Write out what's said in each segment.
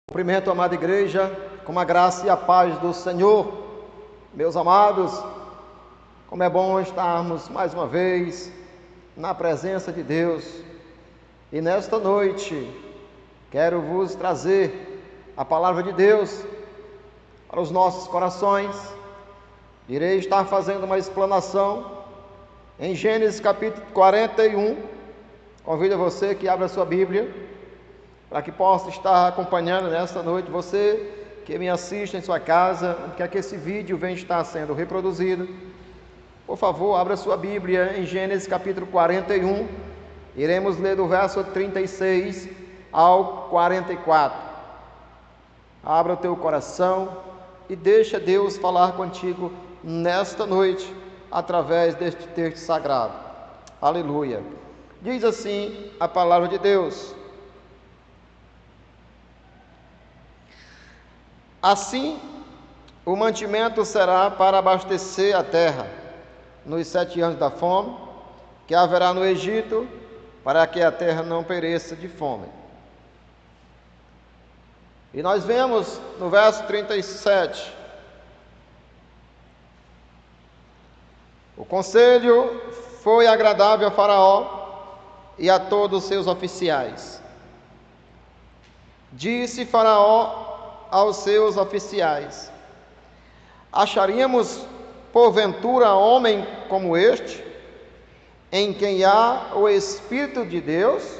Cumprimento a amada igreja com a graça e a paz do Senhor. Meus amados, como é bom estarmos mais uma vez na presença de Deus. E nesta noite quero vos trazer a palavra de Deus para os nossos corações. Irei estar fazendo uma explanação em Gênesis capítulo 41. Convido você que abra a sua Bíblia para que possa estar acompanhando nesta noite. Você que me assiste em sua casa, quer que esse vídeo venha estar sendo reproduzido, por favor, abra sua Bíblia em Gênesis capítulo 41. Iremos ler do verso 36 ao 44. Abra o teu coração e deixa Deus falar contigo nesta noite, através deste texto sagrado. Aleluia. Diz assim a palavra de Deus: assim, o mantimento será para abastecer a terra nos 7 anos da fome, que haverá no Egito, para que a terra não pereça de fome. E nós vemos no verso 37, o conselho foi agradável a Faraó e a todos os seus oficiais. Disse Faraó aos seus oficiais: acharíamos porventura homem como este, em quem há o Espírito de Deus?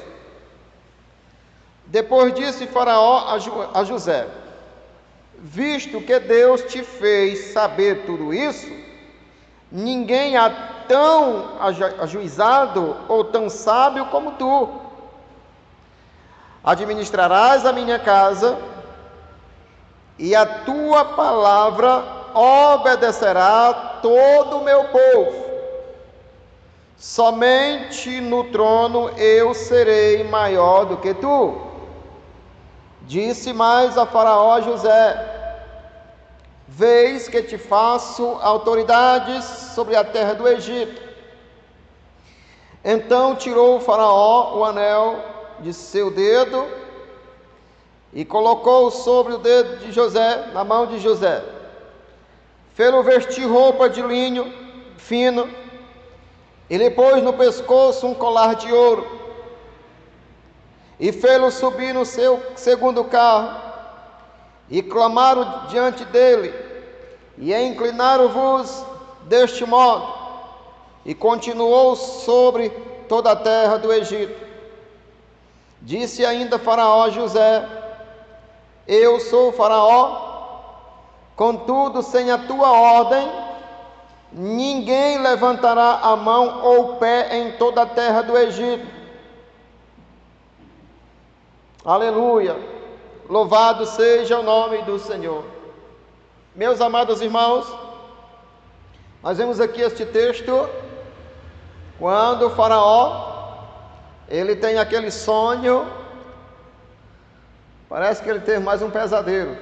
Depois disse Faraó a José: visto que Deus te fez saber tudo isso, ninguém há tão ajuizado ou tão sábio como tu. Administrarás a minha casa, e a tua palavra obedecerá todo o meu povo. Somente no trono eu serei maior do que tu. Disse mais a Faraó a José: vês que te faço autoridades sobre a terra do Egito. Então tirou o Faraó o anel de seu dedo e colocou sobre o dedo de José, na mão de José. Fê-lo vestir roupa de linho fino e lhe pôs no pescoço um colar de ouro. E fê-lo subir no seu segundo carro e clamaram diante dele e inclinaram-vos deste modo. E continuou sobre toda a terra do Egito. Disse ainda Faraó a José: eu sou Faraó, contudo, sem a tua ordem, ninguém levantará a mão ou o pé em toda a terra do Egito. Aleluia! Louvado seja o nome do Senhor. Meus amados irmãos, nós vemos aqui este texto, quando o Faraó, ele tem aquele sonho. Parece que ele teve mais um pesadelo,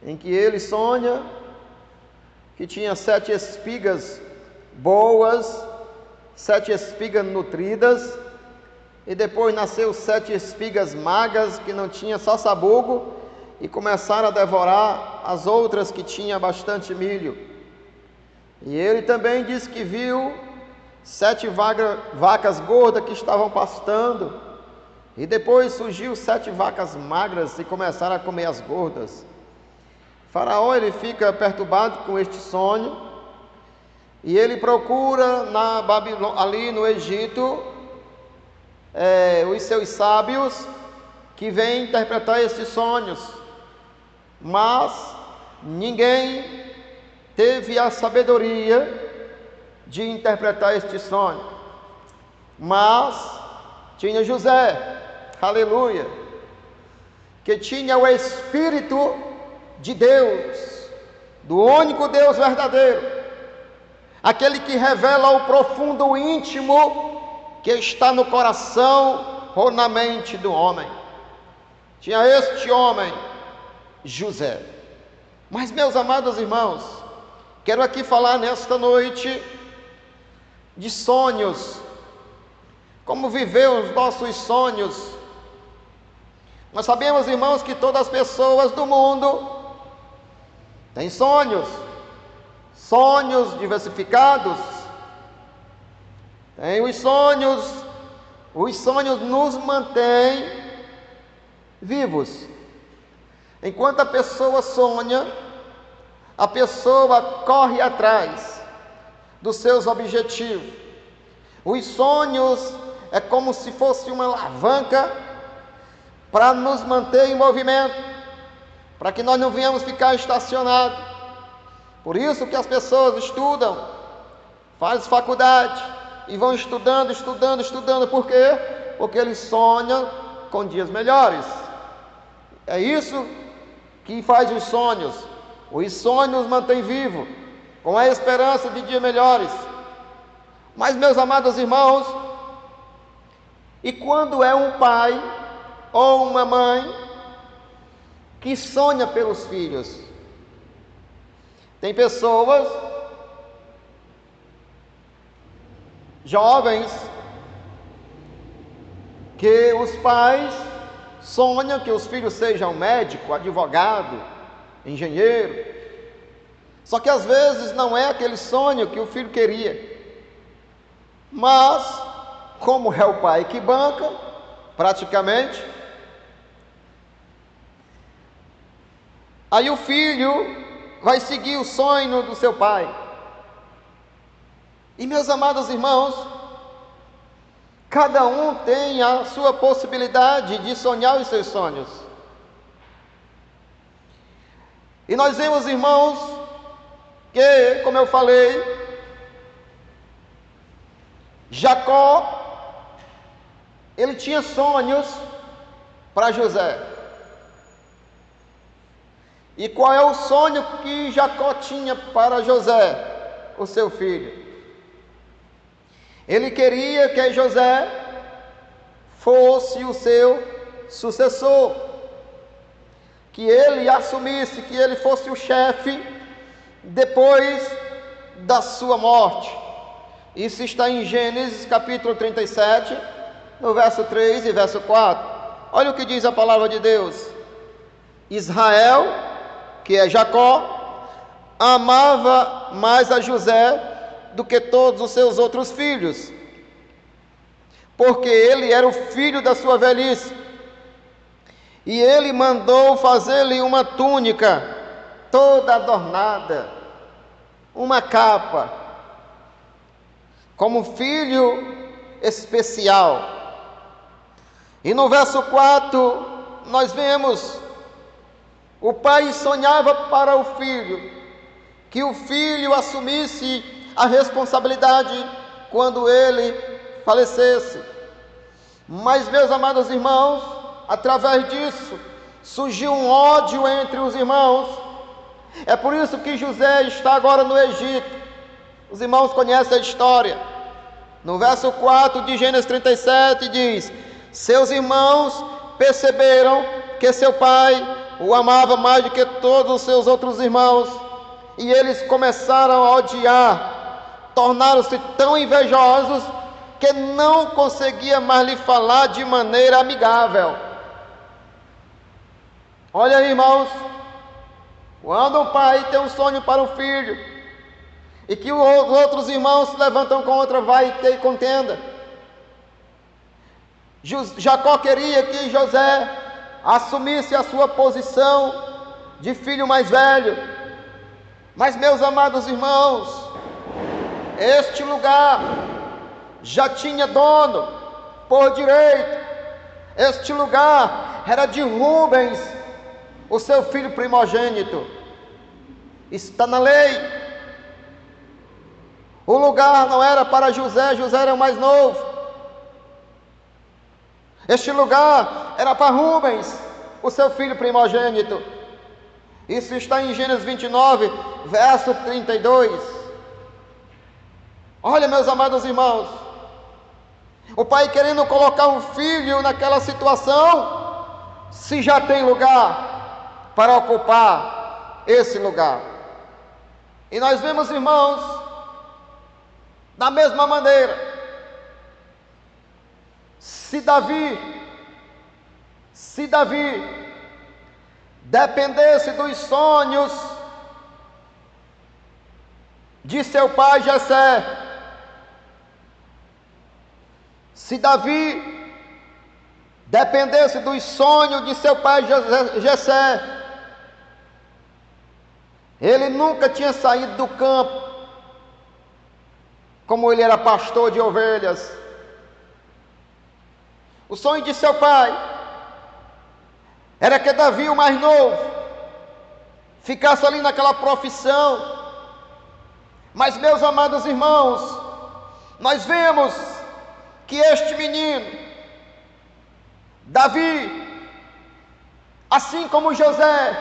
em que ele sonha que tinha 7 espigas boas, 7 espigas nutridas, e depois nasceu 7 espigas magras, que não tinha só sabugo, e começaram a devorar as outras que tinha bastante milho. E ele também disse que viu 7 vacas gordas que estavam pastando, e depois surgiu 7 vacas magras e começaram a comer as gordas. Faraó, ele fica perturbado com este sonho, e ele procura ali no Egito os seus sábios que vêm interpretar estes sonhos, mas ninguém teve a sabedoria de interpretar este sonho. Mas tinha José, aleluia, que tinha o Espírito de Deus, do único Deus verdadeiro, aquele que revela o profundo íntimo que está no coração ou na mente do homem. Tinha este homem, José. Mas, meus amados irmãos, quero aqui falar nesta noite de sonhos, como viver os nossos sonhos. Nós sabemos, irmãos, que todas as pessoas do mundo têm sonhos diversificados. Tem os sonhos nos mantêm vivos. Enquanto a pessoa sonha, a pessoa corre atrás dos seus objetivos. Os sonhos é como se fosse uma alavanca para nos manter em movimento, para que nós não venhamos ficar estacionados. Por isso que as pessoas estudam, fazem faculdade e vão estudando. Por quê? Porque eles sonham com dias melhores. É isso que faz os sonhos. Os sonhos nos mantêm vivos, com a esperança de dias melhores. Mas, meus amados irmãos, e quando é um pai ou uma mãe que sonha pelos filhos? Tem pessoas, jovens, que os pais sonham que os filhos sejam médico, advogado, engenheiro. Só que às vezes não é aquele sonho que o filho queria. Mas, como é o pai que banca, praticamente, aí o filho vai seguir o sonho do seu pai. E, meus amados irmãos, cada um tem a sua possibilidade de sonhar os seus sonhos. E nós vemos, irmãos, que, como eu falei, Jacó, ele tinha sonhos para José. E qual é o sonho que Jacó tinha para José, o seu filho? Ele queria que José fosse o seu sucessor, que ele assumisse, que ele fosse o chefe depois da sua morte. Isso está em Gênesis capítulo 37, no verso 3 e verso 4. Olha o que diz a palavra de Deus. Israel, que é Jacó, amava mais a José do que todos os seus outros filhos, porque ele era o filho da sua velhice. E ele mandou fazer-lhe uma túnica toda adornada, uma capa, como filho especial. E no verso 4 nós vemos: o pai sonhava para o filho, que o filho assumisse a responsabilidade quando ele falecesse. Mas, meus amados irmãos, através disso surgiu um ódio entre os irmãos. É por isso que José está agora no Egito. Os irmãos conhecem a história. No verso 4 de Gênesis 37 diz: seus irmãos perceberam que seu pai o amava mais do que todos os seus outros irmãos, e eles começaram a odiar, tornaram-se tão invejosos que não conseguia mais lhe falar de maneira amigável. Olha aí, irmãos, quando o pai tem um sonho para o filho e que os outros irmãos se levantam contra, vai ter contenda. Jacó queria que José assumisse a sua posição de filho mais velho. Mas, meus amados irmãos, este lugar já tinha dono por direito. Este lugar era de Rubens, o seu filho primogênito. Está na lei. O lugar não era para José, José era o mais novo. Este lugar era para Rubens, o seu filho primogênito. Isso está em Gênesis 29, verso 32. Olha, meus amados irmãos, o pai querendo colocar um filho naquela situação, se já tem lugar para ocupar esse lugar. E nós vemos, irmãos, da mesma maneira, se Davi Se Davi dependesse dos sonhos de seu pai Jessé, se Davi dependesse dos sonhos de seu pai Jessé, ele nunca tinha saído do campo, como ele era pastor de ovelhas. O sonho de seu pai era que Davi, o mais novo, ficasse ali naquela profissão. Mas, meus amados irmãos, nós vemos que este menino, Davi, assim como José,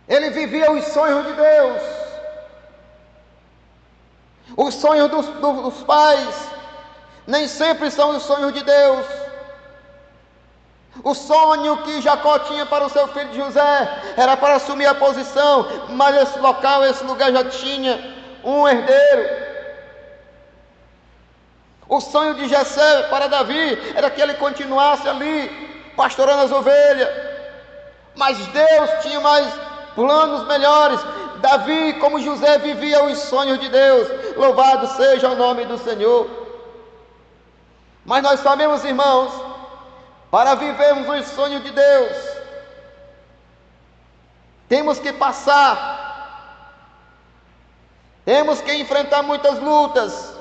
ele vivia os sonhos de Deus. Os sonhos dos pais nem sempre são os sonhos de Deus. O sonho que Jacó tinha para o seu filho José era para assumir a posição, mas esse lugar já tinha um herdeiro. O sonho de Jessé para Davi era que ele continuasse ali, pastorando as ovelhas. Mas Deus tinha mais planos melhores. Davi, como José, vivia os sonhos de Deus. Louvado seja o nome do Senhor. Mas nós sabemos, irmãos, para vivermos os sonhos de Deus, temos que passar, temos que enfrentar muitas lutas.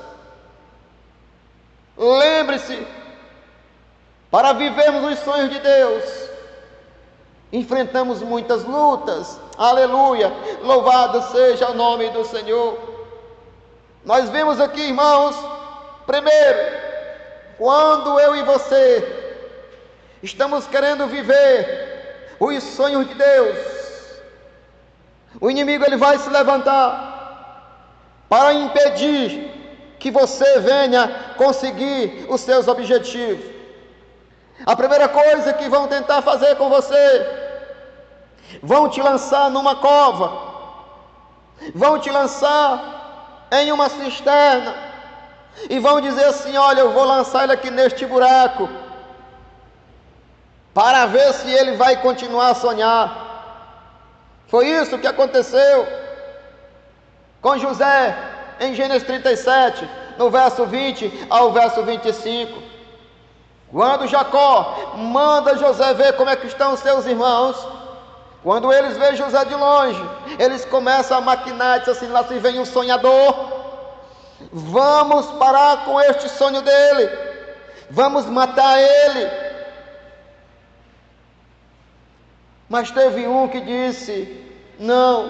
Lembre-se, para vivermos os sonhos de Deus, enfrentamos muitas lutas. Aleluia, louvado seja o nome do Senhor. Nós vemos aqui, irmãos, primeiro, quando eu e você estamos querendo viver os sonhos de Deus, o inimigo ele vai se levantar para impedir que você venha conseguir os seus objetivos. A primeira coisa que vão tentar fazer com você, vão te lançar numa cova, vão te lançar em uma cisterna e vão dizer assim: olha, eu vou lançar ele aqui neste buraco, para ver se ele vai continuar a sonhar. Foi isso que aconteceu com José em Gênesis 37, no verso 20 ao verso 25. Quando Jacó manda José ver como é que estão os seus irmãos, quando eles veem José de longe, eles começam a maquinar, diz assim: lá se vem um sonhador, vamos parar com este sonho dele, vamos matar ele. Mas teve um que disse: não,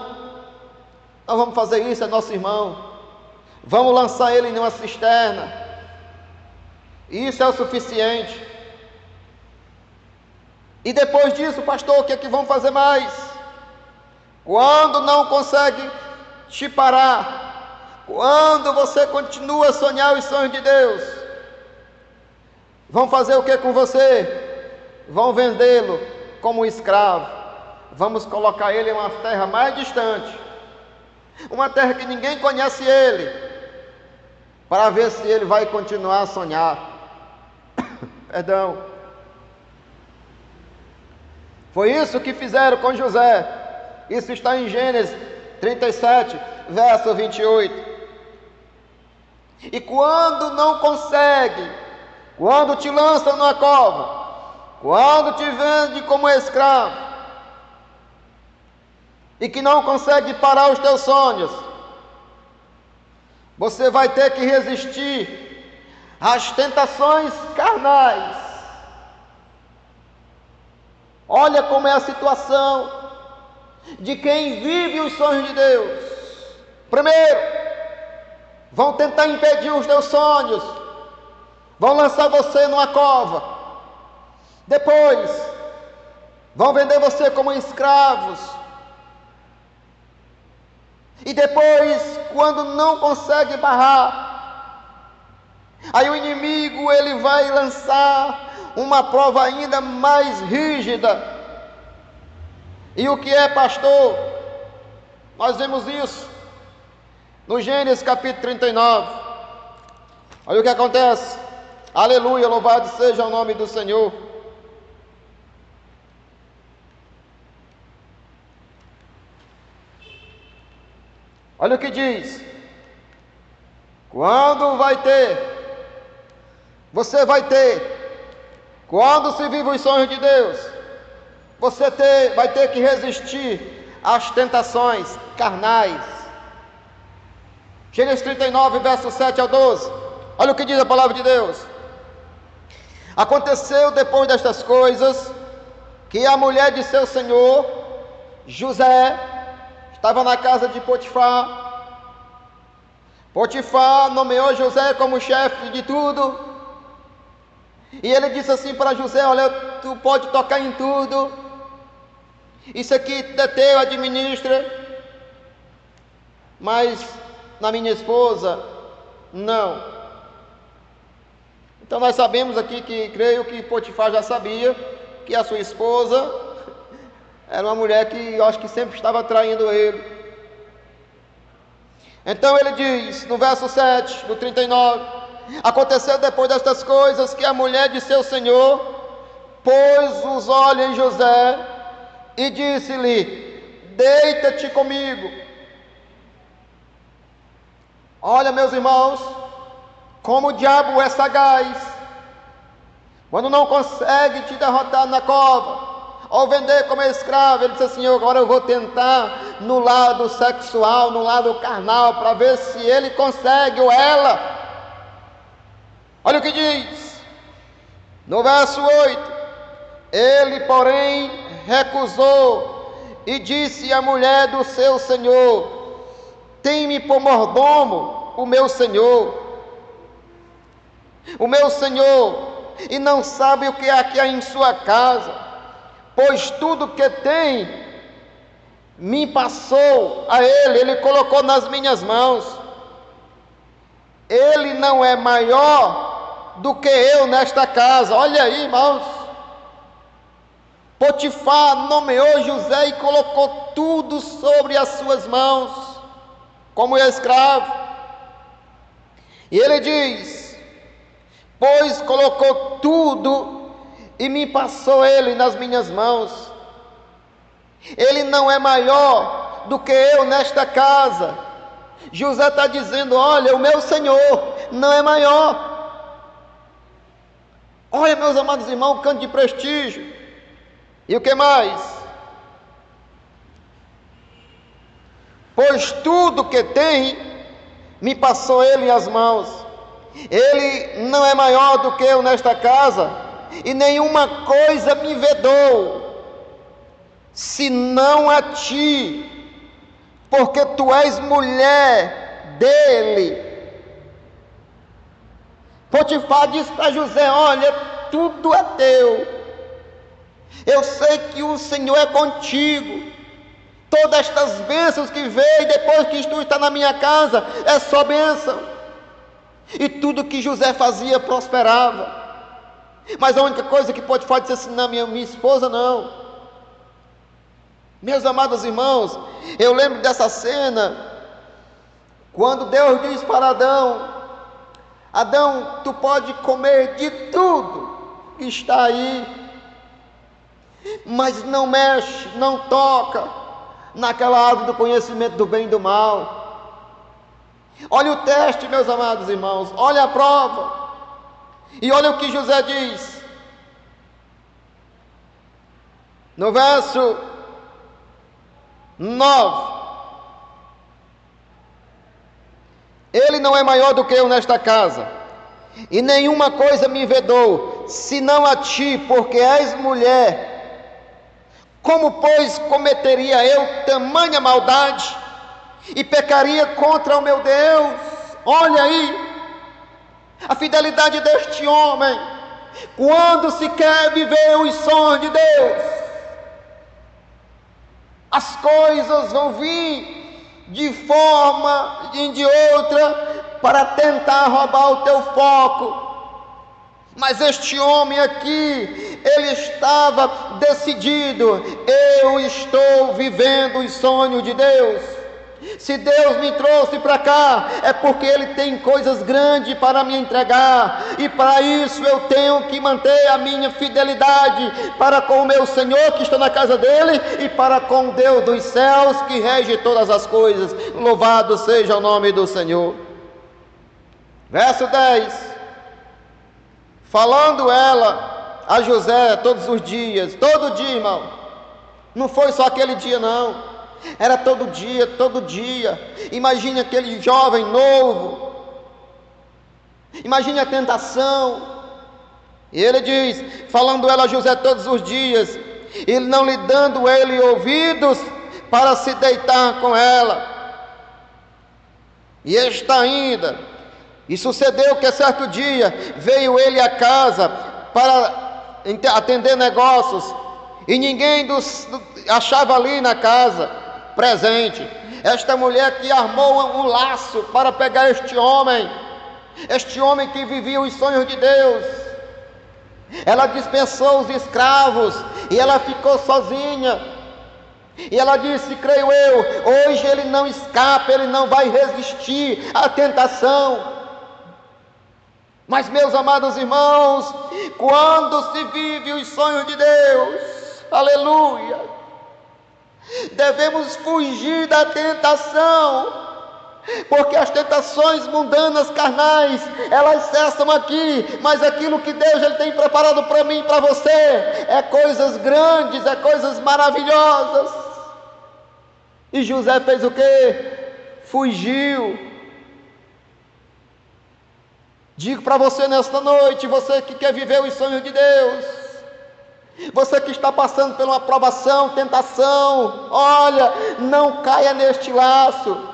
nós vamos fazer isso, é nosso irmão, vamos lançar ele em uma cisterna, isso é o suficiente. E depois disso, pastor, o que é que vão fazer mais? Quando não consegue te parar, quando você continua a sonhar os sonhos de Deus, vão fazer o que com você? Vão vendê-lo como escravo. Vamos colocar ele em uma terra mais distante, uma terra que ninguém conhece ele, para ver se ele vai continuar a sonhar. Perdão. Foi isso que fizeram com José. Isso está em Gênesis 37, verso 28. E quando não consegue, quando te lançam numa cova, quando te vende como escravo, e que não consegue parar os teus sonhos, você vai ter que resistir às tentações carnais. Olha como é a situação de quem vive os sonhos de Deus. Primeiro, vão tentar impedir os teus sonhos, vão lançar você numa cova. Depois, vão vender você como escravos. E depois, quando não consegue barrar, aí o inimigo ele vai lançar uma prova ainda mais rígida. E o que é, pastor? Nós vemos isso no Gênesis capítulo 39. Olha o que acontece. Aleluia, louvado seja o nome do Senhor. Olha o que diz. Quando você vai ter, quando se vive os sonhos de Deus, você vai ter que resistir às tentações carnais. Gênesis 39, verso 7 ao 12. Olha o que diz a palavra de Deus. Aconteceu depois destas coisas, que a mulher de seu senhor, José, estava na casa de Potifar. Potifar nomeou José como chefe de tudo. E ele disse assim para José: olha, tu pode tocar em tudo. Isso aqui é teu, administra. Mas na minha esposa, não. Então nós sabemos aqui que, creio que Potifar já sabia que a sua esposa era uma mulher que eu acho que sempre estava traindo ele. Então ele diz, no verso 7, do 39, aconteceu depois destas coisas que a mulher de seu senhor pôs os olhos em José e disse-lhe: deita-te comigo. Olha, meus irmãos, como o diabo é sagaz, quando não consegue te derrotar na cova, ou vender como escravo, ele disse assim: agora eu vou tentar no lado sexual, no lado carnal, para ver se ele consegue, ou ela. Olha o que diz, no verso 8, ele porém recusou, e disse à mulher do seu senhor: tem-me por mordomo o meu senhor, e não sabe o que há aqui em sua casa, pois tudo que tem me passou a ele colocou nas minhas mãos. Ele não é maior do que eu nesta casa. Olha aí, irmãos, Potifar nomeou José e colocou tudo sobre as suas mãos, como escravo. E ele diz: pois colocou tudo e me passou ele nas minhas mãos. Ele não é maior do que eu nesta casa. José está dizendo: olha, o meu Senhor não é maior. Olha, meus amados irmãos, canto de prestígio. E o que mais? Pois tudo que tem me passou ele as mãos. Ele não é maior do que eu nesta casa, e nenhuma coisa me vedou, senão a ti, porque tu és mulher dele. Potifar disse para José: olha, tudo é teu, eu sei que o Senhor é contigo, todas estas bênçãos que veio depois que tu está na minha casa, é só bênção. E tudo que José fazia prosperava. Mas a única coisa que Potifar disse assim: não, minha esposa não. Meus amados irmãos, eu lembro dessa cena, quando Deus diz para Adão: Adão, tu pode comer de tudo que está aí, mas não mexe, não toca naquela árvore do conhecimento do bem e do mal. Olha o teste, meus amados irmãos, olha a prova. E olha o que José diz, no verso 9: ele não é maior do que eu nesta casa, e nenhuma coisa me vedou, senão a ti, porque és mulher. Como, pois, cometeria eu tamanha maldade e pecaria contra o meu Deus? Olha aí a fidelidade deste homem. Quando se quer viver os sonhos de Deus, as coisas vão vir de forma e de outra para tentar roubar o teu foco. Mas este homem aqui, ele estava decidido: eu estou vivendo os sonhos de Deus. Se Deus me trouxe para cá, é porque Ele tem coisas grandes para me entregar, e para isso eu tenho que manter a minha fidelidade para com o meu Senhor que está na casa dEle, e para com Deus dos céus que rege todas as coisas. Louvado seja o nome do Senhor. Verso 10: falando ela a José todos os dias, todo dia, irmão, não foi só aquele dia não, era todo dia, todo dia. Imagine aquele jovem novo, imagine a tentação. E ele diz, falando ela a José todos os dias, e não lhe dando ele ouvidos para se deitar com ela. E está ainda. E sucedeu que certo dia veio ele à casa para atender negócios, e ninguém achava ali na casa presente. Esta mulher que armou um laço para pegar este homem que vivia os sonhos de Deus, ela dispensou os escravos e ela ficou sozinha. E ela disse, creio eu, hoje ele não escapa, ele não vai resistir à tentação. Mas, meus amados irmãos, quando se vive os sonhos de Deus, aleluia, devemos fugir da tentação, porque as tentações mundanas, carnais, elas cessam aqui, mas aquilo que Deus ele tem preparado para mim e para você é coisas grandes, é coisas maravilhosas. E José fez o quê? Fugiu. Digo para você nesta noite, você que quer viver os sonhos de Deus, você que está passando por uma provação, tentação, olha, não caia neste laço.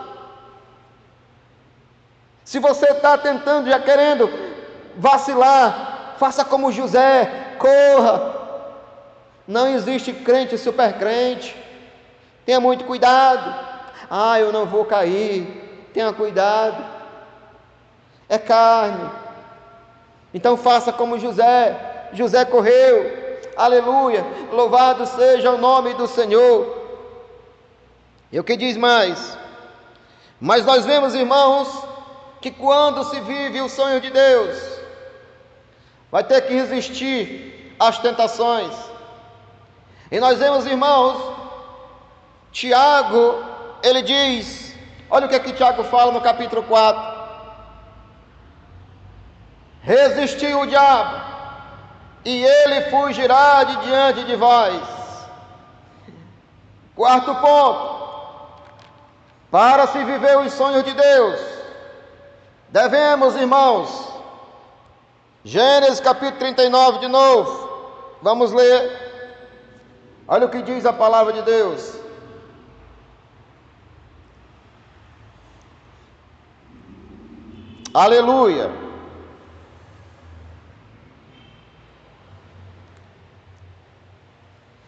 Se você está tentando, já querendo vacilar, faça como José, corra. Não existe crente super crente. Tenha muito cuidado. Eu não vou cair. Tenha cuidado. É carne. Então faça como José. José correu. Aleluia, louvado seja o nome do Senhor. E o que diz mais? Mas nós vemos, irmãos, que quando se vive o sonho de Deus, vai ter que resistir às tentações. E nós vemos, irmãos, Tiago, ele diz, olha o que que Tiago fala no capítulo 4. Resistiu o diabo, e ele fugirá de diante de vós. Quarto ponto: para se viver os sonhos de Deus, devemos, irmãos, Gênesis capítulo 39 de novo, vamos ler, olha o que diz a palavra de Deus. Aleluia.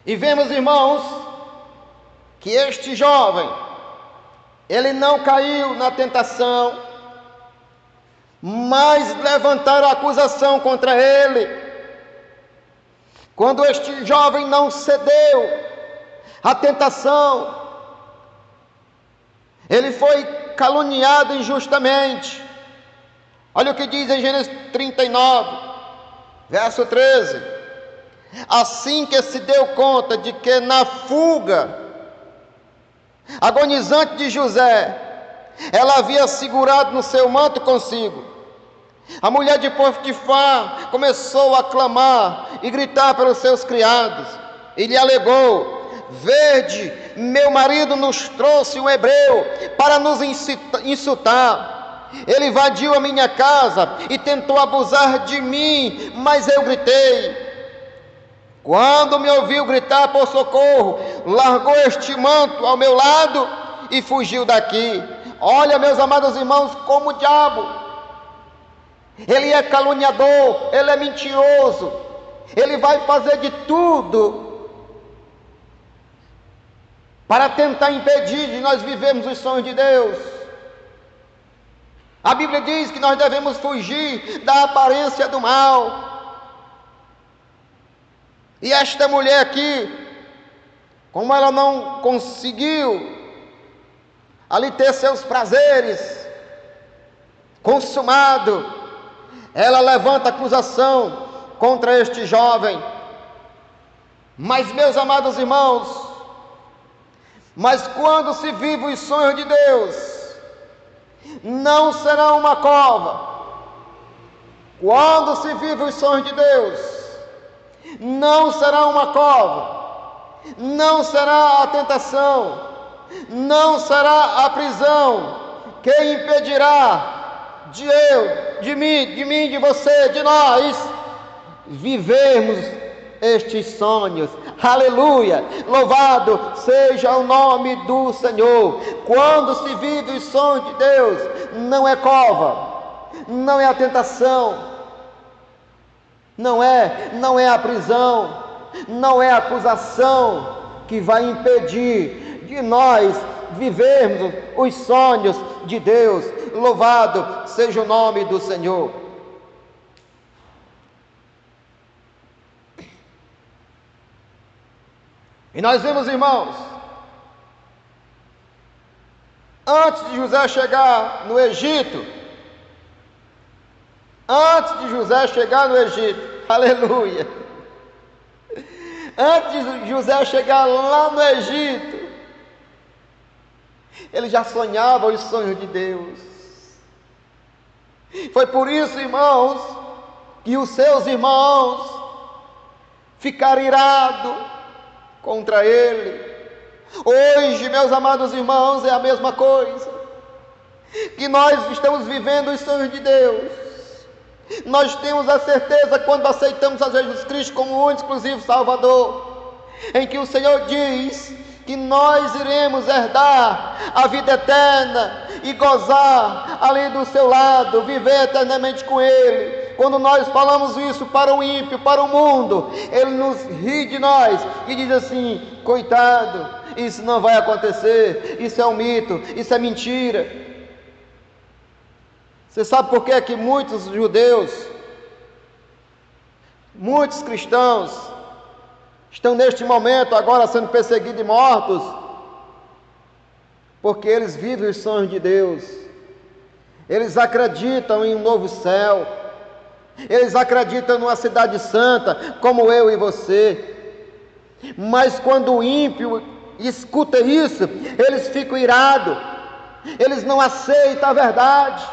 E vemos, irmãos, que este jovem, ele não caiu na tentação, mas levantaram a acusação contra ele. Quando este jovem não cedeu à tentação, ele foi caluniado injustamente. Olha o que diz em Gênesis 39, verso 13. Assim que se deu conta de que na fuga agonizante de José, ela havia segurado no seu manto consigo, a mulher de Potifar começou a clamar e gritar pelos seus criados, e lhe alegou: vede, meu marido nos trouxe um hebreu para nos insultar. Ele invadiu a minha casa e tentou abusar de mim, mas eu gritei. Quando me ouviu gritar por socorro, largou este manto ao meu lado e fugiu daqui. Olha, meus amados irmãos, como o diabo, ele é caluniador, ele é mentiroso, ele vai fazer de tudo para tentar impedir de nós vivermos os sonhos de Deus. A Bíblia diz que nós devemos fugir da aparência do mal. E esta mulher aqui, como ela não conseguiu ali ter seus prazeres consumado, ela levanta acusação contra este jovem. Mas, meus amados irmãos, mas quando se vive os sonhos de Deus, não será uma cova. Quando se vive os sonhos de Deus, não será uma cova, não será a tentação, não será a prisão que impedirá de mim, de você, de nós vivermos estes sonhos. Aleluia! Louvado seja o nome do Senhor. Quando se vive os sonhos de Deus, não é cova, não é a tentação, não é a prisão, não é a acusação que vai impedir de nós vivermos os sonhos de Deus. Louvado seja o nome do Senhor. E nós vemos, irmãos, antes de José chegar no Egito, aleluia, antes de José chegar lá no Egito, ele já sonhava os sonhos de Deus. Foi por isso, irmãos, que os seus irmãos ficaram irados contra ele. Hoje, meus amados irmãos, é a mesma coisa, que nós estamos vivendo os sonhos de Deus. Nós temos a certeza, quando aceitamos a Jesus Cristo como o único exclusivo Salvador, em que o Senhor diz que nós iremos herdar a vida eterna e gozar ali do seu lado, viver eternamente com Ele. Quando nós falamos isso para o ímpio, para o mundo, ele nos ri de nós e diz assim: coitado, isso não vai acontecer, isso é um mito, isso é mentira. Você sabe por que é que muitos judeus, muitos cristãos, estão neste momento agora sendo perseguidos e mortos? Porque eles vivem os sonhos de Deus, eles acreditam em um novo céu, eles acreditam numa cidade santa, como eu e você. Mas quando o ímpio escuta isso, eles ficam irados, eles não aceitam a verdade.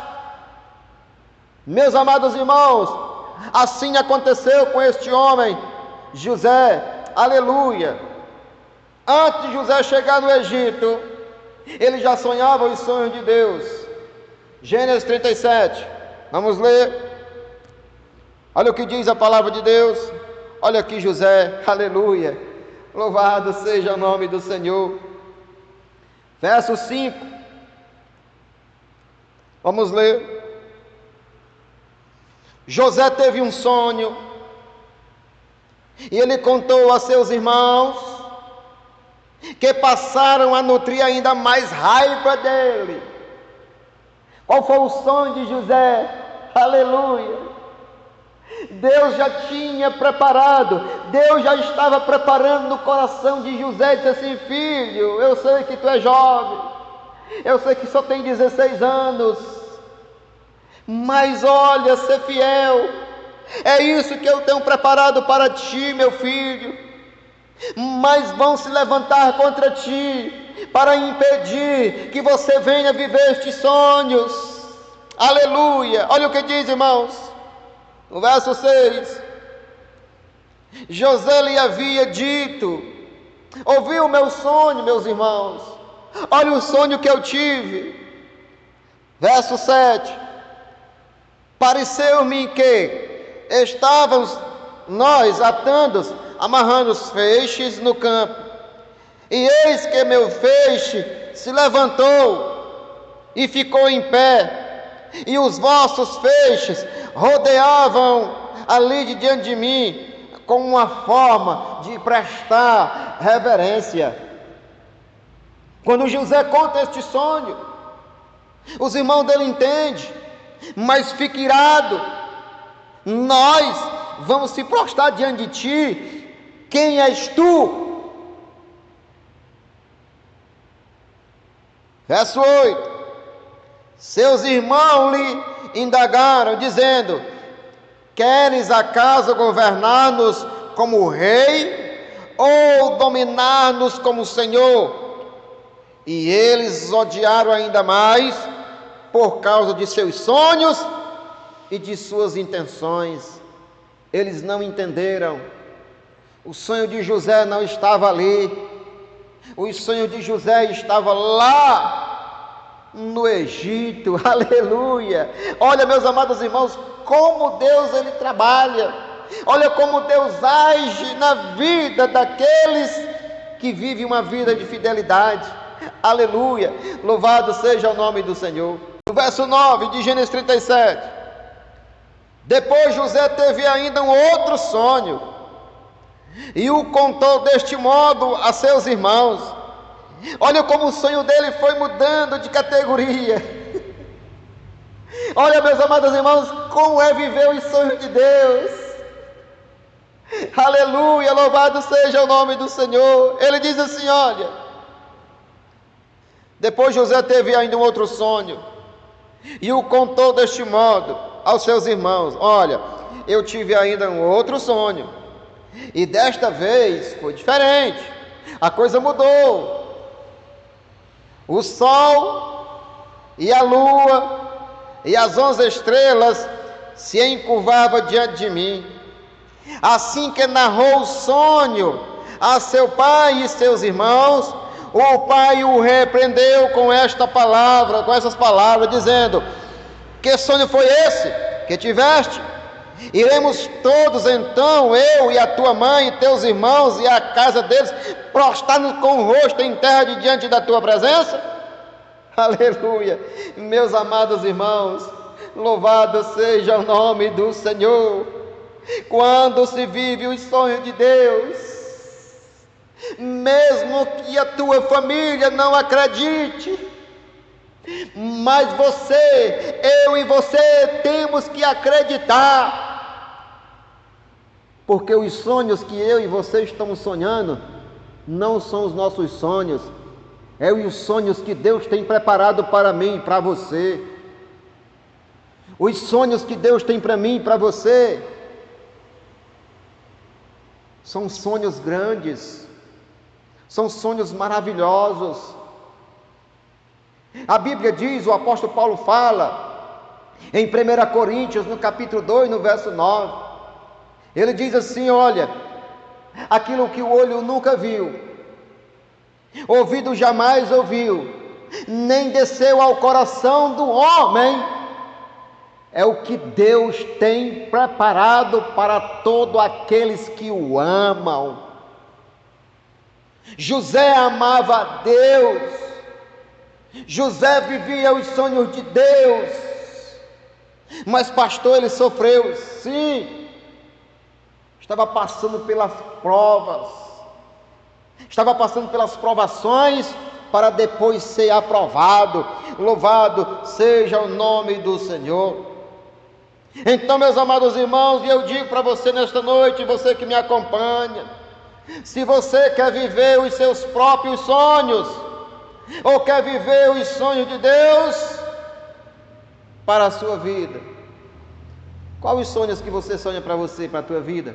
Meus amados irmãos, assim aconteceu com este homem, José, aleluia. Antes de José chegar no Egito, ele já sonhava os sonhos de Deus. Gênesis 37, vamos ler. Olha o que diz a palavra de Deus. Olha aqui José, aleluia, louvado seja o nome do Senhor. Verso 5, vamos ler. José teve um sonho, e ele contou a seus irmãos, que passaram a nutrir ainda mais raiva dele. Qual foi o sonho de José? Aleluia! Deus já tinha preparado, Deus já estava preparando no coração de José. Disse assim: filho, eu sei que tu és jovem, eu sei que só tem 16 anos, mas olha, ser fiel, é isso que eu tenho preparado para ti, meu filho. Mas vão se levantar contra ti para impedir que você venha viver estes sonhos. Aleluia! Olha o que diz, irmãos, no verso 6. José lhe havia dito: ouviu o meu sonho, meus irmãos, olha o sonho que eu tive. Verso 7. Pareceu-me que estávamos nós atando, amarrando os feixes no campo, e eis que meu feixe se levantou e ficou em pé, e os vossos feixes rodeavam ali de diante de mim, com uma forma de prestar reverência. Quando José conta este sonho, os irmãos dele entendem, mas fica irado. Nós vamos se prostrar diante de ti. Quem és tu? Verso 8: seus irmãos lhe indagaram, dizendo: queres acaso governar-nos como rei, ou dominar-nos como senhor? E eles odiaram ainda mais, por causa de seus sonhos e de suas intenções. Eles não entenderam. O sonho de José não estava ali. O sonho de José estava lá no Egito. Aleluia! Olha, meus amados irmãos, como Deus ele trabalha. Olha como Deus age na vida daqueles que vivem uma vida de fidelidade. Aleluia! Louvado seja o nome do Senhor. No verso 9 de Gênesis 37. Depois José teve ainda um outro sonho, e o contou deste modo a seus irmãos. Olha como o sonho dele foi mudando de categoria. Olha, meus amados irmãos, como é viver os sonhos de Deus. Aleluia, louvado seja o nome do Senhor. Ele diz assim, olha, depois José teve ainda um outro sonho, e o contou deste modo aos seus irmãos. Olha, eu tive ainda um outro sonho, e desta vez foi diferente. A coisa mudou. O sol e a lua e as 11 estrelas se encurvavam diante de mim. Assim que narrou o sonho a seu pai e seus irmãos, o pai o repreendeu com essas palavras, dizendo: que sonho foi esse que tiveste? Iremos todos então, eu e a tua mãe e teus irmãos e a casa deles, prostrar-nos com o rosto em terra diante da tua presença? Aleluia! Meus amados irmãos, louvado seja o nome do Senhor. Quando se vive os sonhos de Deus, mesmo que a tua família não acredite, mas você, eu e você temos que acreditar, porque os sonhos que eu e você estamos sonhando não são os nossos sonhos, é os sonhos que Deus tem preparado para mim e para você. Os sonhos que Deus tem para mim e para você são sonhos grandes, são sonhos maravilhosos. A Bíblia diz, o apóstolo Paulo fala, em 1 Coríntios, no capítulo 2, no verso 9, ele diz assim, olha, aquilo que o olho nunca viu, ouvido jamais ouviu, nem desceu ao coração do homem, é o que Deus tem preparado para todos aqueles que o amam. José amava a Deus, José vivia os sonhos de Deus, mas pastor, ele sofreu, sim, estava passando pelas provas, estava passando pelas provações, para depois ser aprovado. Louvado seja o nome do Senhor. Então, meus amados irmãos, eu digo para você nesta noite, você que me acompanha, se você quer viver os seus próprios sonhos, ou quer viver os sonhos de Deus para a sua vida, quais os sonhos que você sonha para você, para a tua vida?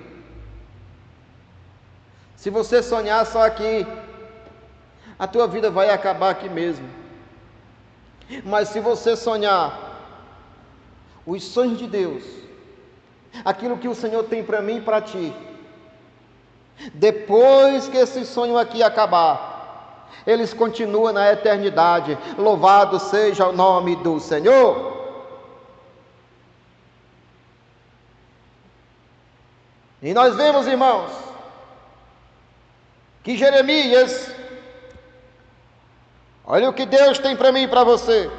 Se você sonhar só aqui, a tua vida vai acabar aqui mesmo. Mas se você sonhar os sonhos de Deus, aquilo que o Senhor tem para mim e para ti, depois que esse sonho aqui acabar, eles continuam na eternidade. Louvado seja o nome do Senhor. E nós vemos, irmãos, que Jeremias, olha o que Deus tem para mim e para você.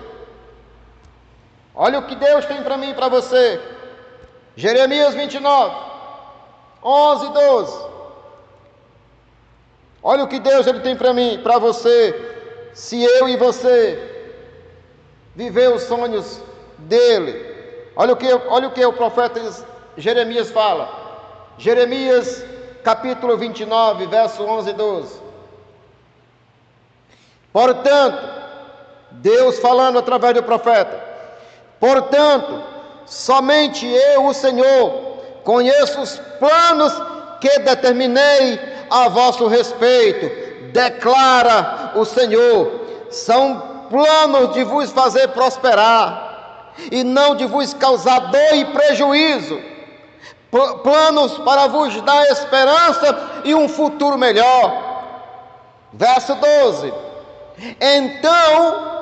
Olha o que Deus tem para mim e para você. Jeremias 29, 11 e 12. Olha o que Deus ele tem para mim e para você, se eu e você viver os sonhos dele. Olha o que o profeta Jeremias fala. Jeremias capítulo 29, verso 11 e 12. Portanto, Deus falando através do profeta: portanto, somente eu, o Senhor, conheço os planos que determinei a vosso respeito, declara o Senhor. São planos de vos fazer prosperar e não de vos causar dor e prejuízo, planos para vos dar esperança e um futuro melhor. Verso 12: então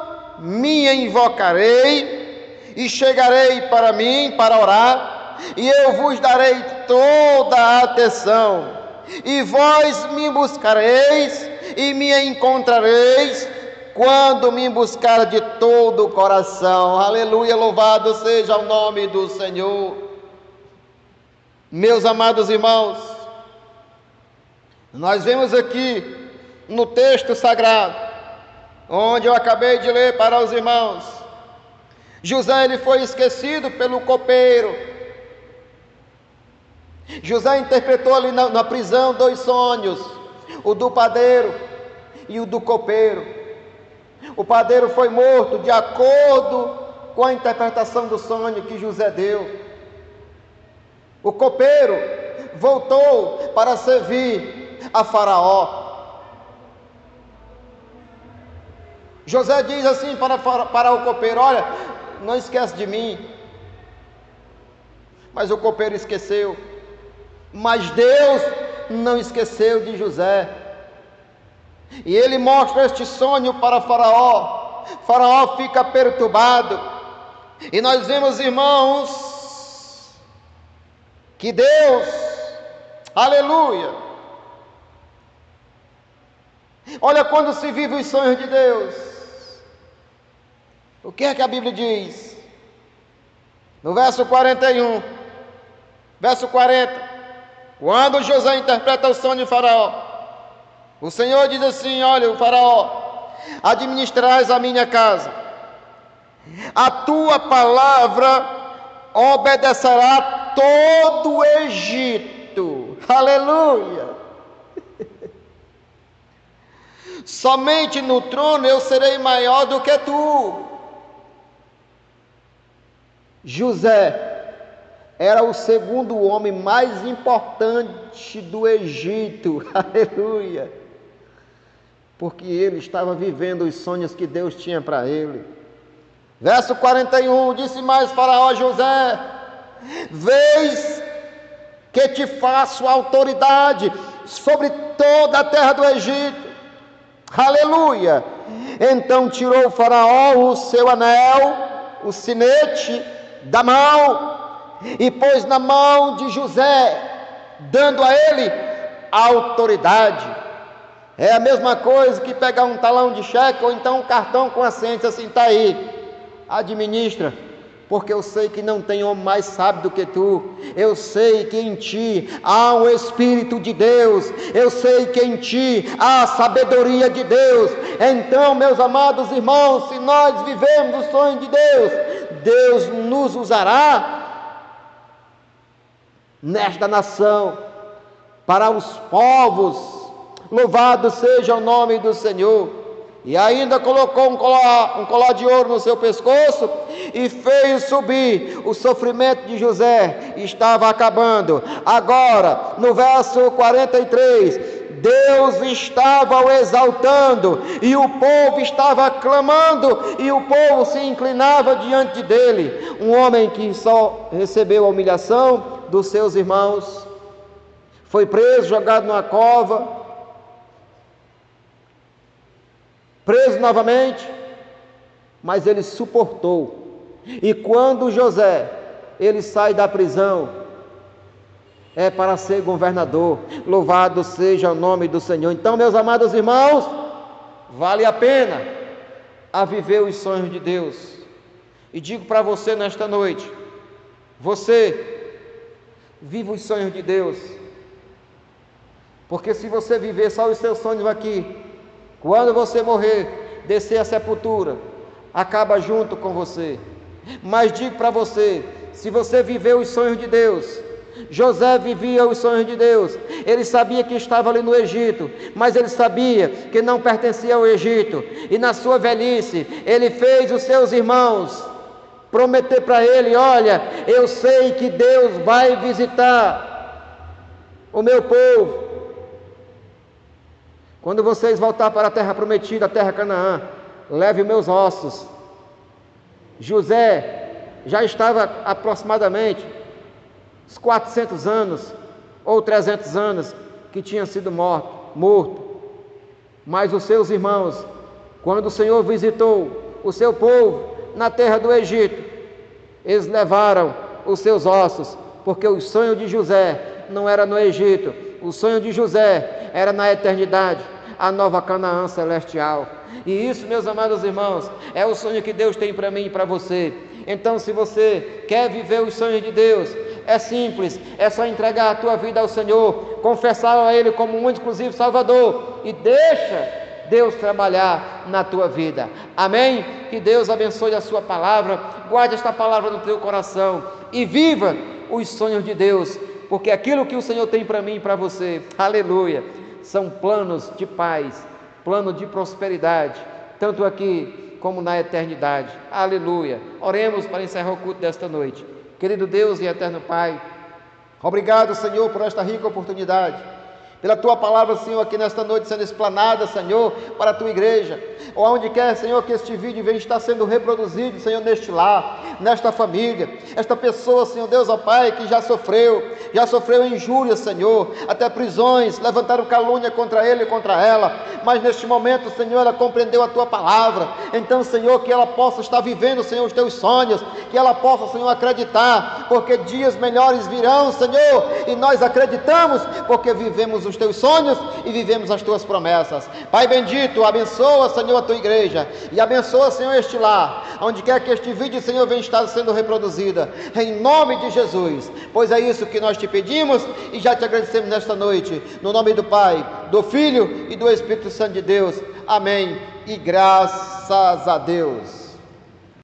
me invocarei e chegarei para mim para orar, e eu vos darei toda a atenção, e vós me buscareis e me encontrareis quando me buscar de todo o coração. Aleluia, louvado seja o nome do Senhor. Meus amados irmãos, nós vemos aqui no texto sagrado, onde eu acabei de ler para os irmãos, José ele foi esquecido pelo copeiro. José interpretou ali na prisão 2 sonhos, o do padeiro e o do copeiro. O padeiro foi morto de acordo com a interpretação do sonho que José deu. O copeiro voltou para servir a Faraó. José diz assim para o copeiro: olha, não esquece de mim. Mas o copeiro esqueceu. Mas Deus não esqueceu de José. E ele mostra este sonho para Faraó. Faraó fica perturbado. E nós vemos, irmãos, que Deus, aleluia, olha quando se vive os sonhos de Deus. O que é que a Bíblia diz? No verso 41, verso 40, quando José interpreta o sonho de Faraó, o Senhor diz assim: olha, o Faraó, administrarás a minha casa, a tua palavra obedecerá todo o Egito. Aleluia. Somente no trono eu serei maior do que tu. José era o segundo homem mais importante do Egito. Aleluia. Porque ele estava vivendo os sonhos que Deus tinha para ele. Verso 41, disse mais Faraó a José: vês que te faço autoridade sobre toda a terra do Egito. Aleluia. Então tirou Faraó o seu anel, o sinete da mão, e pôs na mão de José, dando a ele autoridade. É a mesma coisa que pegar um talão de cheque ou então um cartão com a ciência assim: está aí, administra, porque eu sei que não tem homem mais sábio do que tu. Eu sei que em ti há o Espírito de Deus. Eu sei que em ti há a sabedoria de Deus. Então, meus amados irmãos, se nós vivemos o sonho de Deus, Deus nos usará nesta nação, para os povos. Louvado seja o nome do Senhor. E ainda colocou um colar de ouro no seu pescoço e fez subir. O sofrimento de José estava acabando. Agora, no verso 43, Deus estava o exaltando e o povo estava clamando e o povo se inclinava diante dele. Um homem que só recebeu a humilhação dos seus irmãos, foi preso, jogado numa cova, preso novamente, mas ele suportou. E quando José, ele sai da prisão, é para ser governador. Louvado seja o nome do Senhor. Então, meus amados irmãos, vale a pena a viver os sonhos de Deus. E digo para você nesta noite: você viva os sonhos de Deus, porque se você viver só os seus sonhos aqui, quando você morrer, descer a sepultura, acaba junto com você. Mas digo para você, se você viver os sonhos de Deus, José vivia os sonhos de Deus. Ele sabia que estava ali no Egito, mas ele sabia que não pertencia ao Egito. E na sua velhice, ele fez os seus irmãos prometer para ele: olha, eu sei que Deus vai visitar o meu povo. Quando vocês voltar para a terra prometida, a terra Canaã, leve meus ossos. José já estava aproximadamente uns 400 anos ou 300 anos que tinha sido morto. Mas os seus irmãos, quando o Senhor visitou o seu povo na terra do Egito, eles levaram os seus ossos, porque o sonho de José não era no Egito, o sonho de José era na eternidade, a nova Canaã celestial. E isso, meus amados irmãos, é o sonho que Deus tem para mim e para você. Então, se você quer viver os sonhos de Deus, é simples, é só entregar a tua vida ao Senhor, confessá-lo a Ele como um exclusivo Salvador e deixa Deus trabalhar na tua vida. Amém? Que Deus abençoe a sua palavra, guarde esta palavra no teu coração e viva os sonhos de Deus, porque aquilo que o Senhor tem para mim e para você, aleluia, são planos de paz, plano de prosperidade, tanto aqui como na eternidade. Aleluia. Oremos para encerrar o culto desta noite. Querido Deus e eterno Pai, obrigado, Senhor, por esta rica oportunidade, pela Tua palavra, Senhor, aqui nesta noite sendo explanada, Senhor, para a Tua igreja, ou aonde quer, Senhor, que este vídeo venha estar sendo reproduzido, Senhor, neste lar, nesta família, esta pessoa, Senhor Deus, ó Pai, que já sofreu injúrias, Senhor, até prisões, levantaram calúnia contra ele e contra ela, mas neste momento, Senhor, ela compreendeu a Tua palavra. Então, Senhor, que ela possa estar vivendo, Senhor, os Teus sonhos, que ela possa, Senhor, acreditar, porque dias melhores virão, Senhor, e nós acreditamos, porque vivemos os Teus sonhos e vivemos as Tuas promessas. Pai bendito, abençoa, Senhor, a Tua igreja, e abençoa, Senhor, este lar, onde quer que este vídeo, Senhor, venha estar sendo reproduzida, em nome de Jesus, pois é isso que nós te pedimos e já te agradecemos nesta noite, no nome do Pai, do Filho e do Espírito Santo de Deus. Amém e graças a Deus.